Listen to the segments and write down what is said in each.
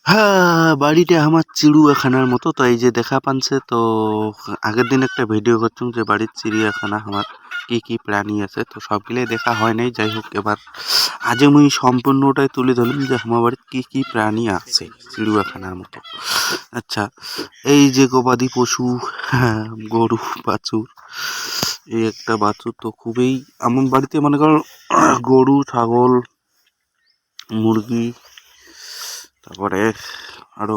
হ্যাঁ, বাড়িটা আমার চিড়িয়াখানার মতো। তো এই যে দেখা পানছে তো আগের দিন একটা ভিডিও করছুম যে বাড়ির চিড়িয়াখানা আমার কি কি প্রাণী আছে, তো সবগুলোই দেখা হয় নাই। যাই হোক, এবার আজ মুই সম্পূর্ণটাই তুলে ধরলাম যে আমার বাড়ির কি কি প্রাণী আছে চিড়িয়াখানার মতো। আচ্ছা, এই যে গবাদি পশু, হ্যাঁ, গরু বাছুর, এই একটা বাছুর তো খুবই আমার বাড়িতে মনে করো গরু, ছাগল, মুরগি, তারপরে আরো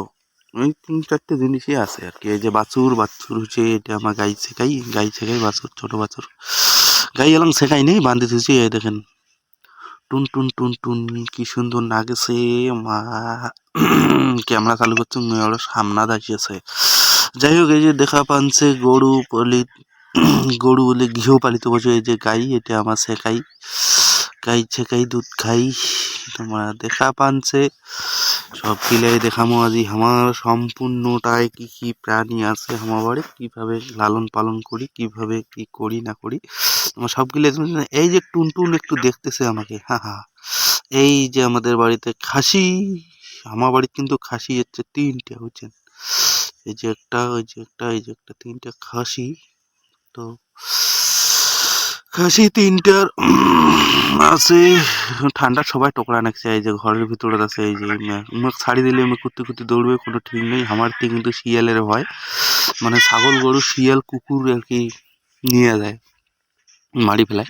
ওই ৩-৪টে জিনিসই আছে আর কি। এই যে বাছুর হচ্ছে এটা আমার গাই ছেকাই বাছুর, ছোট বাছুর। গাই এলাম শেখাই নেই, বান্ধি থুছি। এই দেখেন টুন টুন টুন টুন কি সুন্দর নাগেছে মা। ক্যামেরা চালু করছে, ওরা সামনা দাঁড়িয়েছে। যাই হোক, এই যে দেখা পানছে গরু বলে গৃহপালিত পশু। এই যে গাই, এটা আমার শেখাই, গাই ছেকাই দুধ খাই। তোমরা দেখা পানছে সব মিলাই দেখামো আজি আমার সম্পূর্ণটায় কি কি প্রাণী আছে আমার বাড়ি, কিভাবে লালন পালন করি, কিভাবে কি করি না করি আমার সবগুলো। এই যে টুনটুন একটু দেখতেছে আমাকে, হা হা। এই যে আমাদের বাড়িতে খাসি, আমার বাড়িতে কিন্তু খাসি হচ্ছে 3টে, বুঝছেন। এই যে একটা, ওই যে একটা, এই যে একটা, 3টে খাসি। তো খাসি 3টার আছে। ঠান্ডার সবাই টোকরা নাকছে। এই যে ঘরের ভিতরে আছে। এই যে মুখ ছাড়ি দিলে মুখ কুত্তি কুত্তি দৌড়বে, কোনো ঠিক নেই। আমার কিন্তু শিয়ালের ভয়, মানে ছাগল গরু শিয়াল কুকুর আর কি নিয়ে যায়, মারি ফেলায়,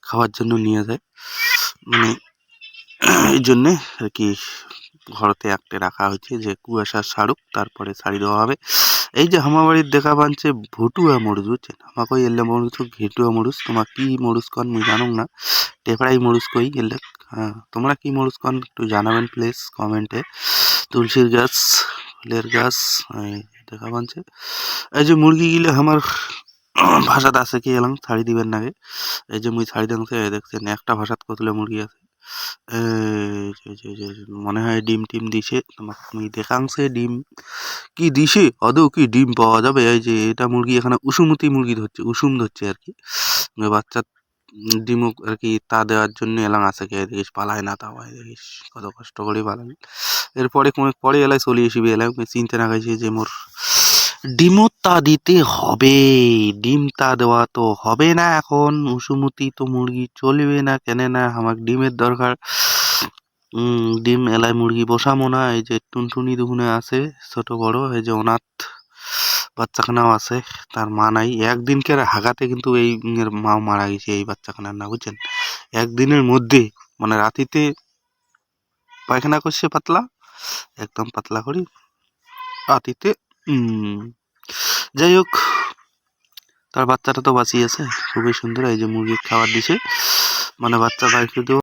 খাওয়ার জন্য নিয়ে যায়। মানে এই জন্যে আর কি ঘরতে একটা রাখা হয়েছে যে কুয়াশা ছাড়ুক, তারপরে ছাড়ি দেওয়া হবে। এই যে আমার বাড়ির দেখা পাচ্ছে ভুটুয়া মরুচ, বুঝছেন। আমাকে এলে মরুচ ঘেটুয়া মরুচ, তোমার কি মরুচ কন মুই জানুক না, টেপড়াই মরুচ কই এলে। হ্যাঁ, তোমরা কি মরুচ কন একটু জানাবেন প্লিজ কমেন্টে। তুলসীর গাছ, ফুলের গাছ, দেখা পাচ্ছে। এই যে মুরগি গিলে আমার ভাষাত আছে কি এলাম ছাড়ি দিবেন নাগে। এই যে মুই ছাড়ি দেংছে, দেখছেন একটা ভাষাত কতলে মুরগি আছে। মনে হয় ডিম টিম দিছে, তোমাকে আমি দেখাংছে ডিম কি দিছে, আদৌ কি ডিম পাওয়া যাবে। এই যে এটা মুরগি এখানে উসুমতি মুরগি ধরছে, উসুম ধরছে আর কি, বাচ্চা ডিমুক আর কি তা দেওয়ার জন্য এলাম আছে কে দেখিস, পালায় না তা হয় দেখিস, কত কষ্ট করে পালাবি। এরপরে পরে এলাই চলে আসবি, এলাম চিনতে না খাইছি যে মোর ডিমও তা দিতে হবে। ডিম তা দেওয়া তো হবে না এখন, উসুমতি তো মুরগি চলবে না, কেন না আমার ডিমের দরকার। ডিম এলাই মুরগি বসামো না। এই যে টুনটুনি দুগুনে আছে ছোট বড়, এই যে অনাথ বাচ্চাখানাও আছে, তার মা নাই। একদিনকার হাগাতে কিন্তু এই মা মারা গেছে এই বাচ্চাখানার, না বুঝছেন। একদিনের মধ্যে, মানে রাতিতে পায়খানা করছে পাতলা, একদম পাতলা করি রাতিতে। যাই হোক, তার বাচ্চাটা তো বাঁচিয়েছে খুবই সুন্দর। এই যে মুরগির খাবার দিছে, মানে বাচ্চা বাইরে